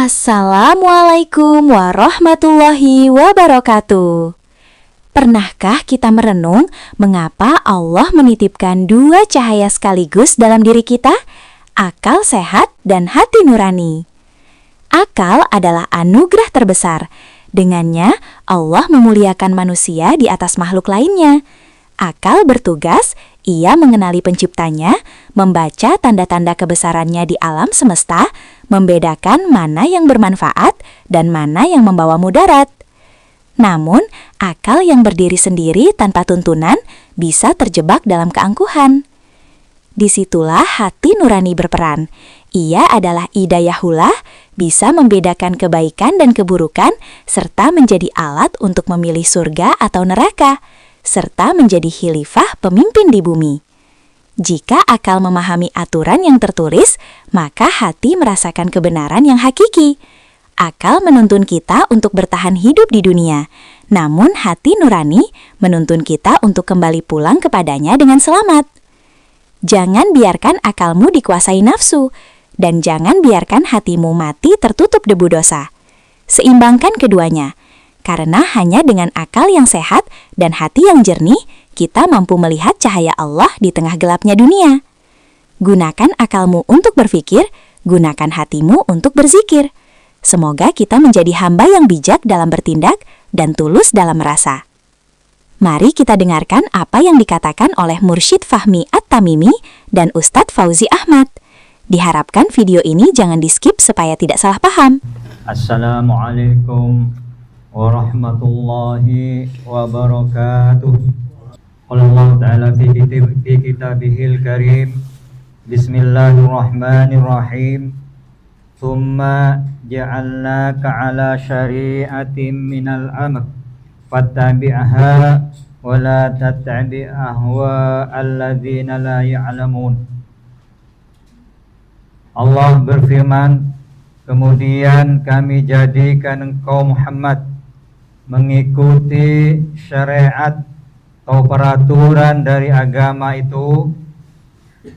Assalamualaikum warahmatullahi wabarakatuh. Pernahkah kita merenung mengapa Allah menitipkan dua cahaya sekaligus dalam diri kita? Akal sehat dan hati nurani. Akal adalah anugerah terbesar. Dengannya Allah memuliakan manusia di atas makhluk lainnya. Akal bertugas, ia mengenali penciptanya, membaca tanda-tanda kebesarannya di alam semesta, membedakan mana yang bermanfaat dan mana yang membawa mudarat. Namun, akal yang berdiri sendiri tanpa tuntunan bisa terjebak dalam keangkuhan. Disitulah hati nurani berperan. Ia adalah hidayahullah, bisa membedakan kebaikan dan keburukan, serta menjadi alat untuk memilih surga atau neraka, serta menjadi khalifah pemimpin di bumi. Jika akal memahami aturan yang tertulis, maka hati merasakan kebenaran yang hakiki. Akal menuntun kita untuk bertahan hidup di dunia, namun hati nurani menuntun kita untuk kembali pulang kepadanya dengan selamat. Jangan biarkan akalmu dikuasai nafsu, dan jangan biarkan hatimu mati tertutup debu dosa. Seimbangkan keduanya. Karena hanya dengan akal yang sehat dan hati yang jernih, kita mampu melihat cahaya Allah di tengah gelapnya dunia. Gunakan akalmu untuk berpikir, gunakan hatimu untuk berzikir. Semoga kita menjadi hamba yang bijak dalam bertindak dan tulus dalam merasa. Mari kita dengarkan apa yang dikatakan oleh Mursyid Fahmi At-Tamimi dan Ustadz Fauzi Ahmad. Diharapkan video ini jangan di-skip supaya tidak salah paham. Assalamualaikum warahmatullahi wabarakatuh. Qala Allah Ta'ala fi kitabihil karim. Bismillahirrahmanirrahim. Thumma ja'alnaka ala syari'atin minal amr fattabi'aha wa la tattabi' ahwa alladzina la ya'lamun. Allah berfirman, kemudian kami jadikan engkau Muhammad mengikuti syariat atau peraturan dari agama itu,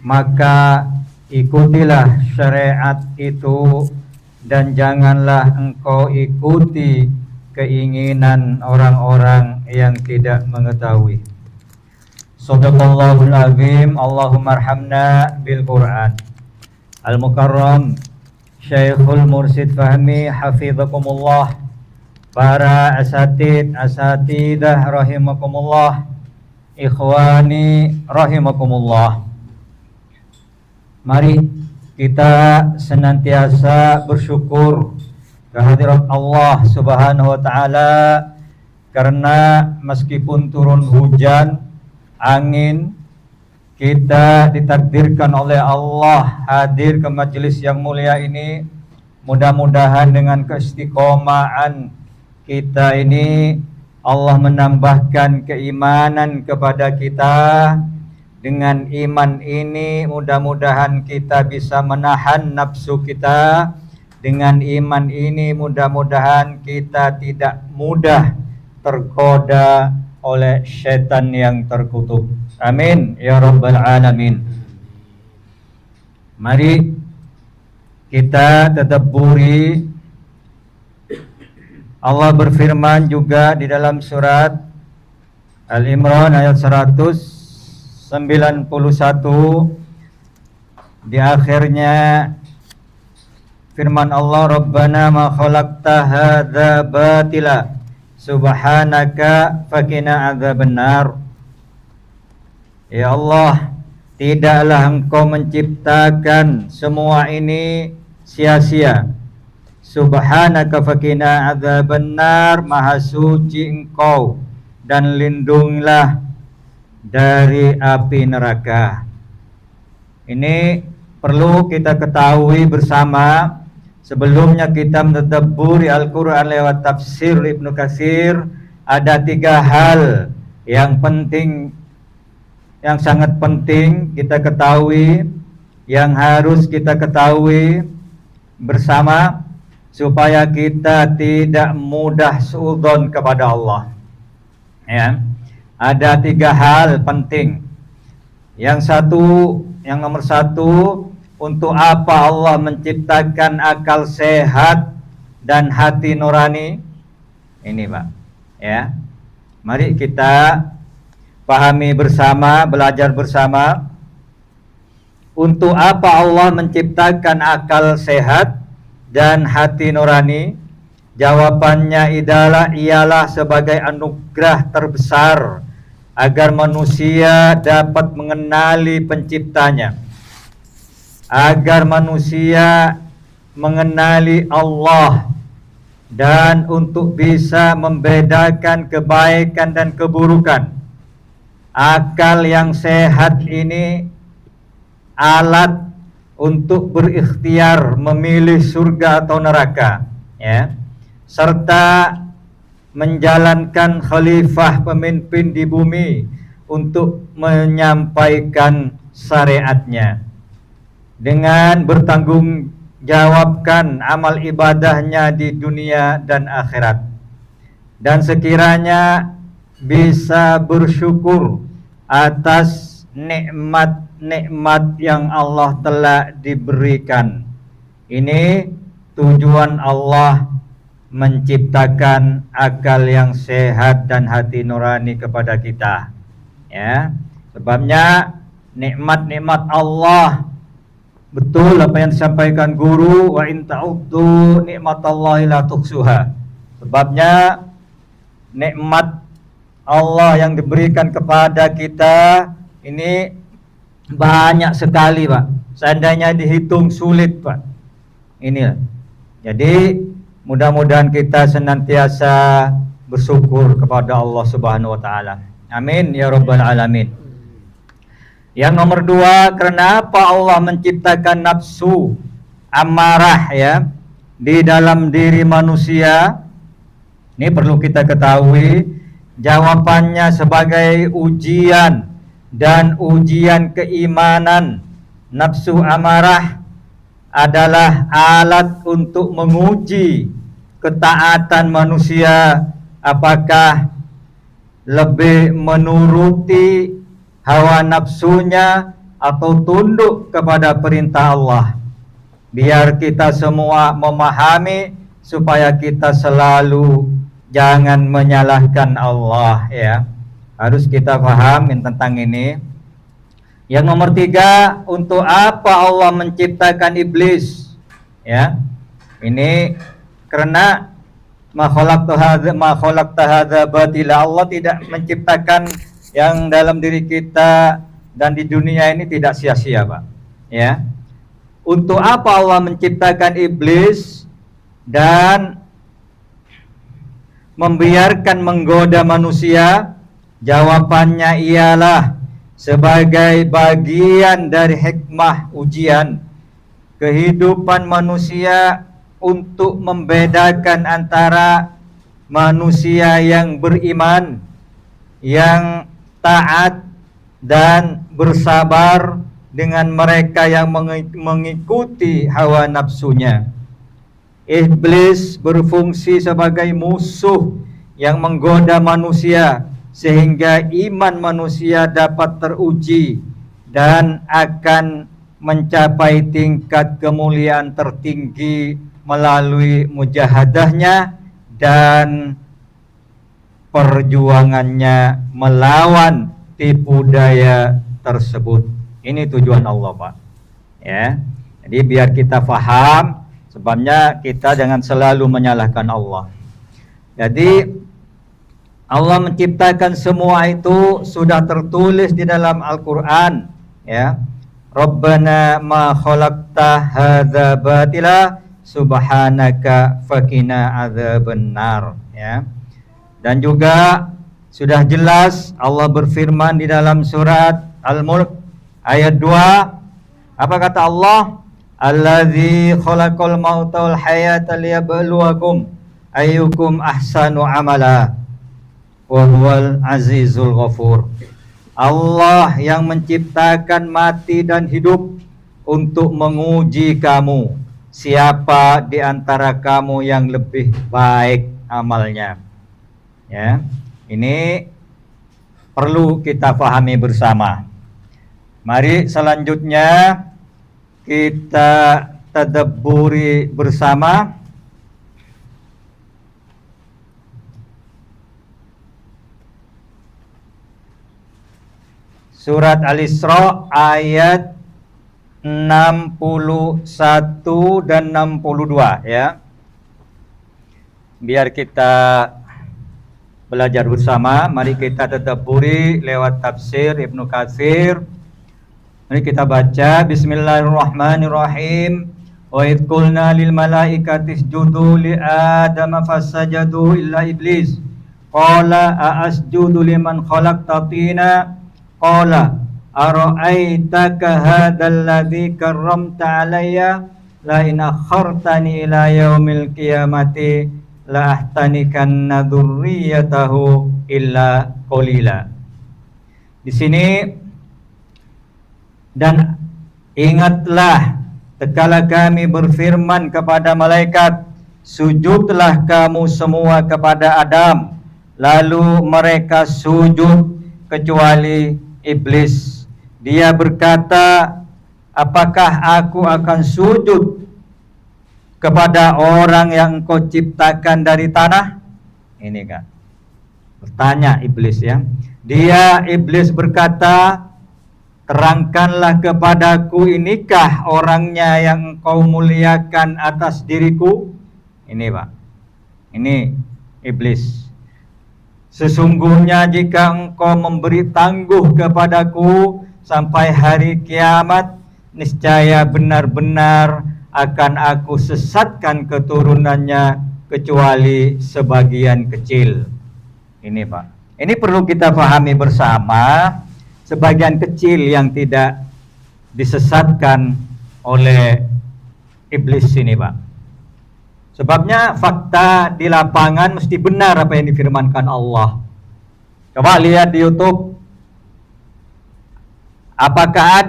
maka ikutilah syariat itu dan janganlah engkau ikuti keinginan orang-orang yang tidak mengetahui. Shadaqallahul azim. Allahumma arhamna bil Qur'an. Al-Mukarram Syekhul Mursyid Fahmi hafizakumullah, para asatidah rahimakumullah, ikhwani rahimakumullah. Mari kita senantiasa bersyukur kehadirat Allah Subhanahu wa taala, karena meskipun turun hujan, angin, kita ditakdirkan oleh Allah hadir ke majelis yang mulia ini. Mudah-mudahan dengan keistiqomahan kita ini, Allah menambahkan keimanan kepada kita. Dengan iman ini mudah-mudahan kita bisa menahan nafsu kita. Dengan iman ini mudah-mudahan kita tidak mudah tergoda oleh setan yang terkutuk. Amin ya rabbal alamin. Mari kita tadabburi. Allah berfirman juga di dalam surat Al-Imran ayat 191, di akhirnya firman Allah, Rabbana ma khalaqta hadza batila subhanaka faqina adzabannar. Ya Allah, tidaklah engkau menciptakan semua ini sia-sia. Subhanaka faqina adzabannar, maha suci engkau dan lindungilah dari api neraka. Ini perlu kita ketahui bersama. Sebelumnya kita mentadabburi Al-Quran lewat tafsir Ibnu Katsir, ada 3 hal yang penting, yang sangat penting kita ketahui, yang harus kita ketahui bersama supaya kita tidak mudah suudzon kepada Allah. Ya, ada 3 hal penting. Yang nomor satu, untuk apa Allah menciptakan akal sehat dan hati nurani. Ini Pak, ya. Mari kita pahami bersama, belajar bersama. Untuk apa Allah menciptakan akal sehat dan hati nurani? Jawabannya ialah sebagai anugerah terbesar agar manusia dapat mengenali penciptanya, agar manusia mengenali Allah, dan untuk bisa membedakan kebaikan dan keburukan. Akal yang sehat ini alat untuk berikhtiar memilih surga atau neraka, ya, serta menjalankan khalifah pemimpin di bumi untuk menyampaikan syariatnya dengan bertanggung jawabkan amal ibadahnya di dunia dan akhirat, dan sekiranya bisa bersyukur atas nikmat-nikmat yang Allah telah diberikan. Ini tujuan Allah menciptakan akal yang sehat dan hati nurani kepada kita, ya. Sebabnya nikmat-nikmat Allah, betul apa yang disampaikan guru, wa in ta'uddu nikmatallahi la tuhsuha. Sebabnya nikmat Allah yang diberikan kepada kita ini banyak sekali, Pak. Seandainya dihitung sulit, Pak. Inilah. Jadi mudah-mudahan kita senantiasa bersyukur kepada Allah Subhanahu wa taala. Amin ya rabbal alamin. Yang nomor 2, kenapa Allah menciptakan nafsu amarah, ya, di dalam diri manusia? Ini perlu kita ketahui. Jawabannya sebagai ujian dan ujian keimanan. Nafsu amarah adalah alat untuk menguji ketaatan manusia, apakah lebih menuruti hawa nafsunya atau tunduk kepada perintah Allah. Biar kita semua memahami supaya kita selalu jangan menyalahkan Allah, ya. Harus kita paham tentang ini. Yang nomor 3, untuk apa Allah menciptakan iblis? Ya, ini karena ma khalaqta hadza batila. Allah tidak menciptakan yang dalam diri kita dan di dunia ini tidak sia-sia, Pak. Ya, untuk apa Allah menciptakan iblis dan membiarkan menggoda manusia? Jawabannya ialah sebagai bagian dari hikmah ujian kehidupan manusia untuk membedakan antara manusia yang beriman, yang taat dan bersabar dengan mereka yang mengikuti hawa nafsunya. Iblis berfungsi sebagai musuh yang menggoda manusia sehingga iman manusia dapat teruji dan akan mencapai tingkat kemuliaan tertinggi melalui mujahadahnya dan perjuangannya melawan tipu daya tersebut. Ini tujuan Allah, Pak. Ya. Jadi biar kita paham, sebabnya kita jangan selalu menyalahkan Allah. Jadi Allah menciptakan semua itu sudah tertulis di dalam Al-Qur'an, ya. Rabbana ma khalaqta hadza batila subhanaka faqina adzabannar, ya. Dan juga sudah jelas Allah berfirman di dalam surat Al-Mulk ayat 2. Apa kata Allah? Allazi khalaqal mauta wal hayata liyabluwakum ayyukum ahsanu amala wa huwal azizul ghafur. Allah yang menciptakan mati dan hidup untuk menguji kamu, siapa di antara kamu yang lebih baik amalnya. Ya, ini perlu kita pahami bersama. Mari selanjutnya kita tadabburi bersama Surat Al-Isra ayat 61 dan 62 ya. Biar kita belajar bersama, mari kita tadabburi lewat tafsir Ibnu Katsir. Mari kita baca. Bismillahirrahmanirrahim. Wa idh qulna lil malaikati isjudu li adama fasajadu illa iblis qala a asjudu liman khalaqta tina qala ara'aitaka hadzal ladzi karramta alayya la in akhartani ila yaumil qiyamati la ahtanikanna dzurriyyatahu illa qalila. Di sini, dan ingatlah tatkala kami berfirman kepada malaikat, sujudlah kamu semua kepada Adam, lalu mereka sujud kecuali iblis. Dia berkata, apakah aku akan sujud kepada orang yang engkau ciptakan dari tanah? Ini kan bertanya iblis ya. Iblis berkata, terangkanlah kepadaku, inikah orangnya yang engkau muliakan atas diriku? Ini Pak, ini iblis. Sesungguhnya jika engkau memberi tangguh kepadaku sampai hari kiamat, niscaya benar-benar akan aku sesatkan keturunannya kecuali sebagian kecil. Ini Pak, ini perlu kita pahami bersama, sebagian kecil yang tidak disesatkan oleh iblis ini Pak. Sebabnya fakta di lapangan mesti benar apa yang difirmankan Allah. Coba lihat di YouTube, apakah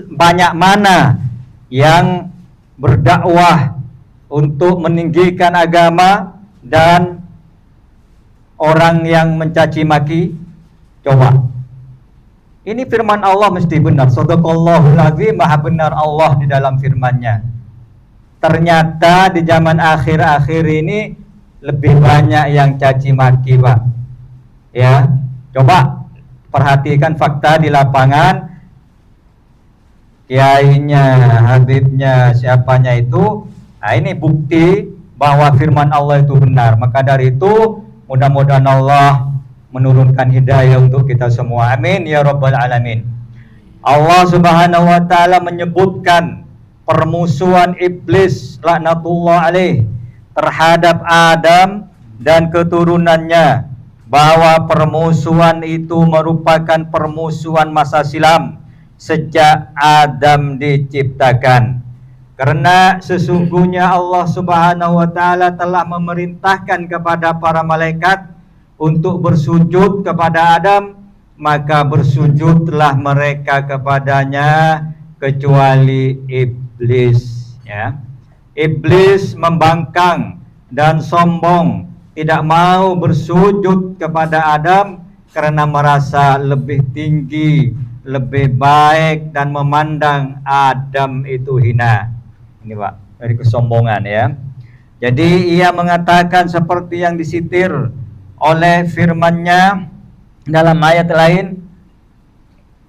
banyak mana yang berdakwah untuk meninggikan agama dan orang yang mencaci maki? Coba. Ini firman Allah mesti benar. Shadaqallahul azim, maha benar Allah di dalam firman-Nya. Ternyata di zaman akhir-akhir ini lebih banyak yang caci maki Pak. Ya, coba perhatikan fakta di lapangan. Kiainya, habibnya, siapanya itu. Nah, ini bukti bahwa firman Allah itu benar. Maka dari itu mudah-mudahan Allah menurunkan hidayah untuk kita semua. Amin ya rabbal alamin. Allah Subhanahu wa taala menyebutkan permusuhan iblis laknatullah alaih terhadap Adam dan keturunannya, bahwa permusuhan itu merupakan permusuhan masa silam sejak Adam diciptakan. Karena sesungguhnya Allah Subhanahu wa taala telah memerintahkan kepada para malaikat untuk bersujud kepada Adam, maka bersujudlah mereka kepadanya kecuali iblis ya. Iblis membangkang dan sombong, tidak mau bersujud kepada Adam karena merasa lebih tinggi, lebih baik, dan memandang Adam itu hina. Ini Pak, dari kesombongan ya. Jadi ia mengatakan seperti yang disitir oleh firman-Nya dalam ayat lain.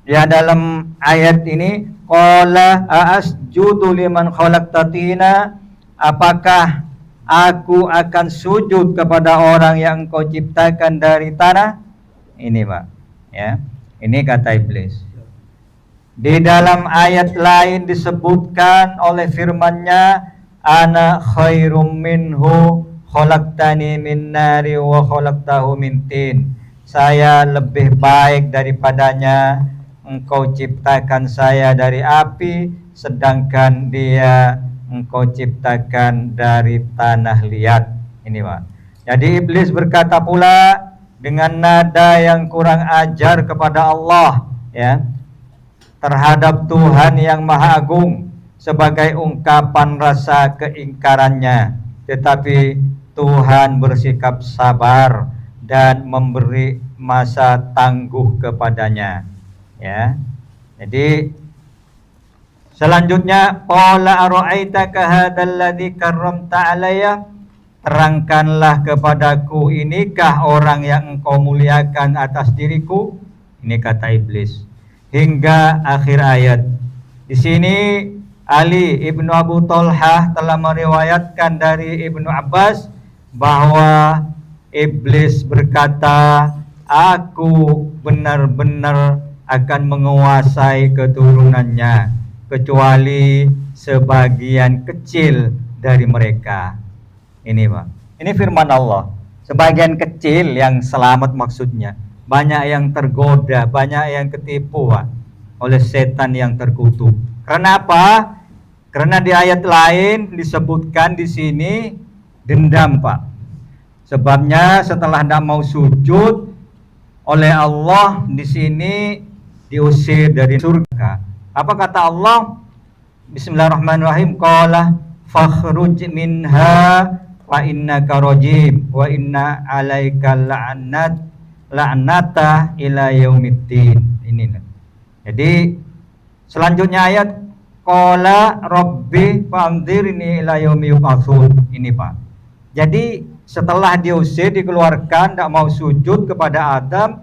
Ya, dalam ayat ini, qala asjudu liman khalaqta tina, apakah aku akan sujud kepada orang yang engkau ciptakan dari tanah? Ini Pak ya, ini kata iblis. Di dalam ayat lain disebutkan oleh firman-Nya, ana khairum minhu khalaqtani min nari wa khalaqtahu min tin. Saya lebih baik daripadanya, engkau ciptakan saya dari api, sedangkan dia engkau ciptakan dari tanah liat. Ini Pak. Jadi iblis berkata pula dengan nada yang kurang ajar kepada Allah ya, terhadap Tuhan yang Maha Agung sebagai ungkapan rasa keingkarannya. Tetapi Tuhan bersikap sabar dan memberi masa tangguh kepadanya ya. Jadi selanjutnya, qala ara'aitaka hadzal ladzi karramta alayya, terangkanlah kepadaku, inikah orang yang engkau muliakan atas diriku? Ini kata iblis. Hingga akhir ayat. Di sini Ali ibnu Abu Thalhah telah meriwayatkan dari Ibnu Abbas bahwa iblis berkata, aku benar-benar akan menguasai keturunannya kecuali sebagian kecil dari mereka. Ini Pak, ini firman Allah. Sebagian kecil yang selamat maksudnya. Banyak yang tergoda, banyak yang ketipu Pak, oleh setan yang terkutuk. Karena apa? Karena di ayat lain disebutkan di sini dendam Pak. Sebabnya setelah tidak mau sujud oleh Allah di sini diusir dari surga. Apa kata Allah? Bismillahirrahmanirrahim. Qala fakhruj minha wa innaka rajim wa inna 'alaika la'nata ila yaumiddin. Ini. Jadi selanjutnya ayat qala rabbi fa'anzirni ila yaumi yub'atsun. Ini Pak. Jadi setelah diusir, dikeluarkan, tidak mau sujud kepada Adam,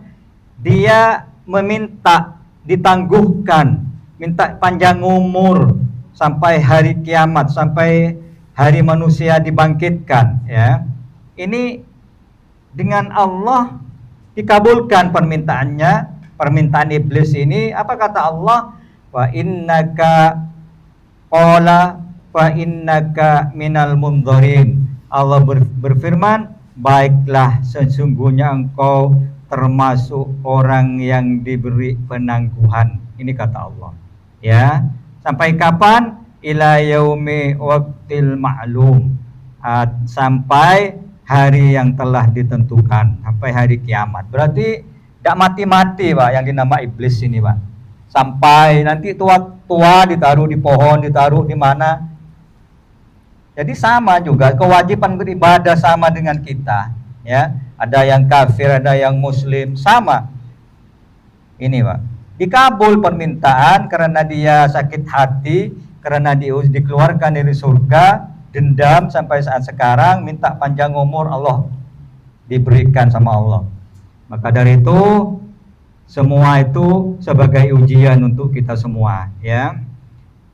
dia meminta ditangguhkan, minta panjang umur sampai hari kiamat, sampai hari manusia dibangkitkan. Ya, ini dengan Allah dikabulkan permintaannya, permintaan iblis ini. Apa kata Allah? Wa innaka qala fa innaka minal mundzirin. Allah berfirman, baiklah sesungguhnya engkau termasuk orang yang diberi penangguhan. Ini kata Allah. Ya, sampai kapan? Ila yaumi waqtil ma'lum. Sampai hari yang telah ditentukan, sampai hari kiamat. Berarti tidak mati-mati Pak yang dinama iblis ini Pak. Sampai nanti tua-tua ditaruh di pohon, ditaruh di mana. Jadi sama juga kewajiban beribadah sama dengan kita, ya. Ada yang kafir, ada yang muslim, sama. Ini Pak, dikabul permintaan karena dia sakit hati, karena dikeluarkan dari surga, dendam sampai saat sekarang, minta panjang umur, Allah diberikan sama Allah. Maka dari itu semua itu sebagai ujian untuk kita semua, ya.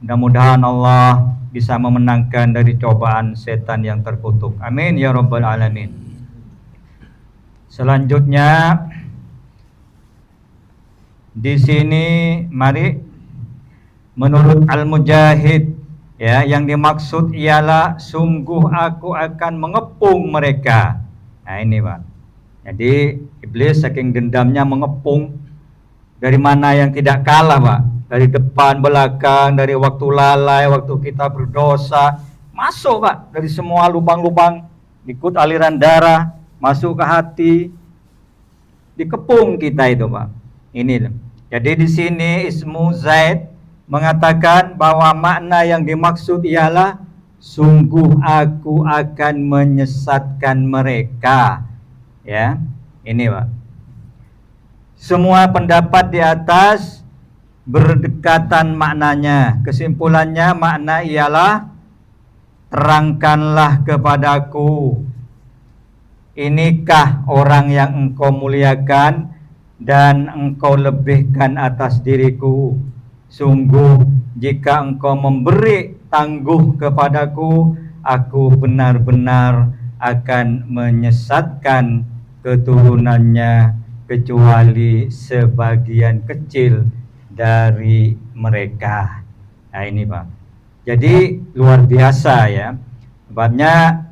Mudah-mudahan Allah bisa memenangkan dari cobaan setan yang terkutuk. Amin ya rabbal alamin. Selanjutnya di sini mari menurut Al-Mujahid, ya, yang dimaksud ialah sungguh aku akan mengepung mereka. Nah ini Pak. Jadi iblis saking dendamnya mengepung. Dari mana yang tidak kalah Pak? Dari depan, belakang, dari waktu lalai, waktu kita berdosa, masuk Pak, dari semua lubang-lubang, ikut aliran darah, masuk ke hati, dikepung kita itu Pak. Ini. Jadi di sini Ismu Zaid mengatakan bahwa makna yang dimaksud ialah sungguh aku akan menyesatkan mereka. Ya, ini Pak. Semua pendapat di atas berdekatan maknanya. Kesimpulannya makna ialah terangkanlah kepadaku, inikah orang yang engkau muliakan dan engkau lebihkan atas diriku. Sungguh jika engkau memberi tangguh kepadaku, aku benar-benar akan menyesatkan keturunannya kecuali sebagian kecil dari mereka. Nah ini Pak. Jadi luar biasa ya. Sebabnya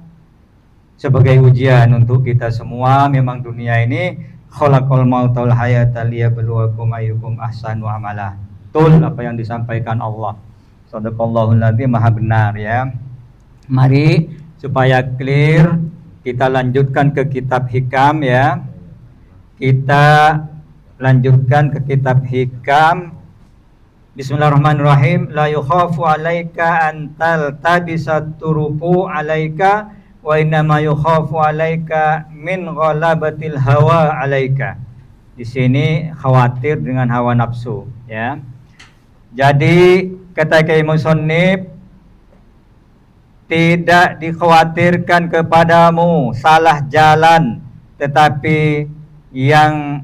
sebagai ujian untuk kita semua. Memang dunia ini khalaqal mauta wal hayata liyabluwakum ayyukum ahsanu amala. Betul apa yang disampaikan Allah. Shadaqallahul adzim, maha benar ya. Mari supaya clear kita lanjutkan ke kitab Hikam ya. Kita lanjutkan ke kitab Hikam. Bismillahirrahmanirrahim. La yukhafu alaika antal tabisat turufu alaika wa innama yukhafu alaika min ghalabatil hawa alaika. Di sini khawatir dengan hawa nafsu ya. Jadi kata Kiai Musannif, tidak dikhawatirkan kepadamu salah jalan, tetapi yang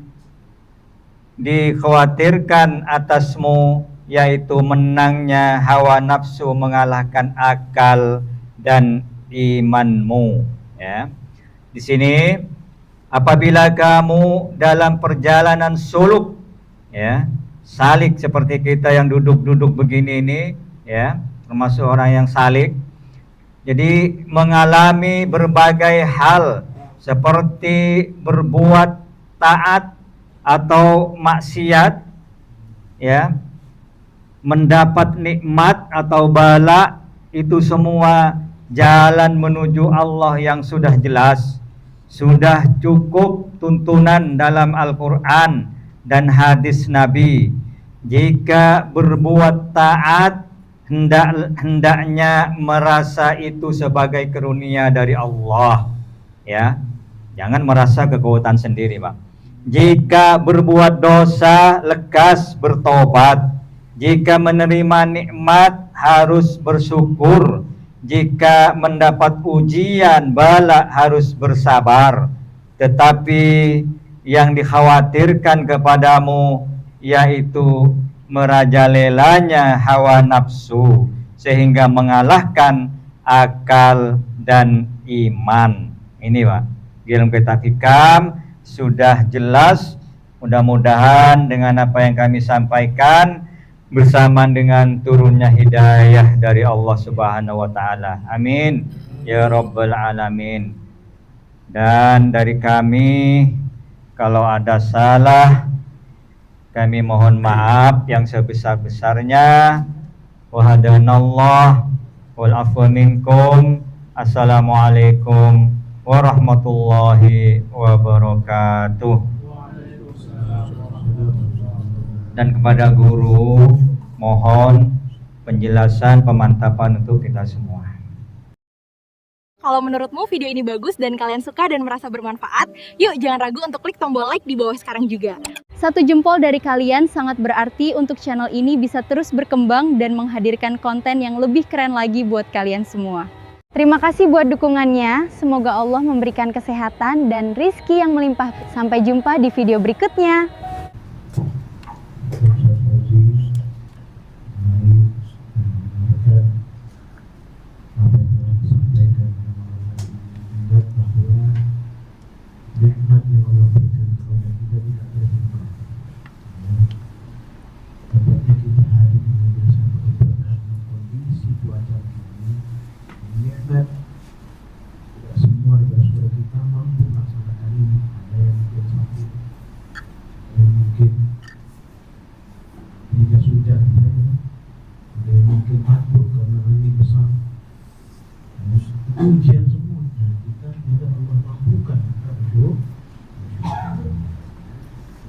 dikhawatirkan atasmu, yaitu menangnya hawa nafsu mengalahkan akal dan imanmu. Ya. Di sini apabila kamu dalam perjalanan suluk, ya, salik seperti kita yang duduk-duduk begini ini, ya, termasuk orang yang salik. Jadi mengalami berbagai hal seperti berbuat taat atau maksiat, ya, mendapat nikmat atau bala, itu semua jalan menuju Allah yang sudah jelas, sudah cukup tuntunan dalam Al-Quran dan hadis Nabi. Jika berbuat taat, hendaknya merasa itu sebagai karunia dari Allah, ya, jangan merasa kekuatan sendiri, Pak. Jika berbuat dosa, lekas bertobat. Jika menerima nikmat, harus bersyukur. Jika mendapat ujian, bala, harus bersabar. Tetapi yang dikhawatirkan kepadamu yaitu merajalelanya hawa nafsu, sehingga mengalahkan akal dan iman. Ini, Pak, dalam kitab Hikam sudah jelas. Mudah-mudahan dengan apa yang kami sampaikan bersamaan dengan turunnya hidayah dari Allah Subhanahu wa taala. Amin ya rabbal alamin. Dan dari kami kalau ada salah, kami mohon maaf yang sebesar-besarnya. Wa hadanallah wal afwa minkum. Assalamualaikum warahmatullahi wabarakatuh. Dan kepada guru mohon penjelasan, pemantapan untuk kita semua. Kalau menurutmu video ini bagus dan kalian suka dan merasa bermanfaat, yuk jangan ragu untuk klik tombol like di bawah sekarang juga. Satu jempol dari kalian sangat berarti untuk channel ini bisa terus berkembang dan menghadirkan konten yang lebih keren lagi buat kalian semua. Terima kasih buat dukungannya, semoga Allah memberikan kesehatan dan rizki yang melimpah. Sampai jumpa di video berikutnya. Nikmat yang Allah berikan kepada kita tidak terhingga. Dapatnya kita hari ini biasa berkat kondisi cuaca ini, nikmat tidak semua saudara kita mampu melaksanakan ini. Ada yang mungkin sakit, ada yang mungkin tidak sudah, ada yang mungkin takut karena angin besar. Itu ujian semua, dan kita tidak Allah mampukan.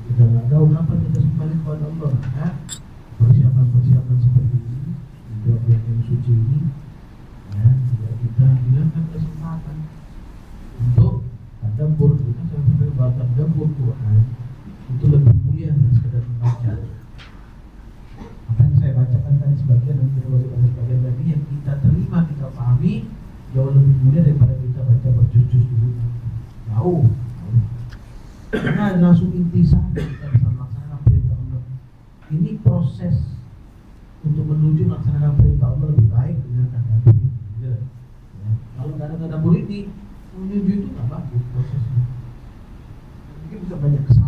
Kita nggak tahu kapan kita kembali kepada Allah. Ya, persiapan seperti ini, juga yang suci ini, ya, tidak kita hilangkan kesempatan untuk tadabbur. Kita sampai bahwa tadabbur Quran itu lebih mulia dari sekedar membaca. Apa yang saya bacakan tadi sebagian dan sebagian lagi yang kita terima, kita pahami jauh lebih mulia daripada kita baca berjus-jus dulu. Jauh. Karena langsung intisari kita bisa melaksanakan perintah Allah. Ini proses untuk menuju melaksanakan perintah Allah lebih baik dengan tadabbur. Ya. Kalau nggak ada tadabbur ini, menuju itu nggak bagus prosesnya. Mungkin bisa banyak kesalahan.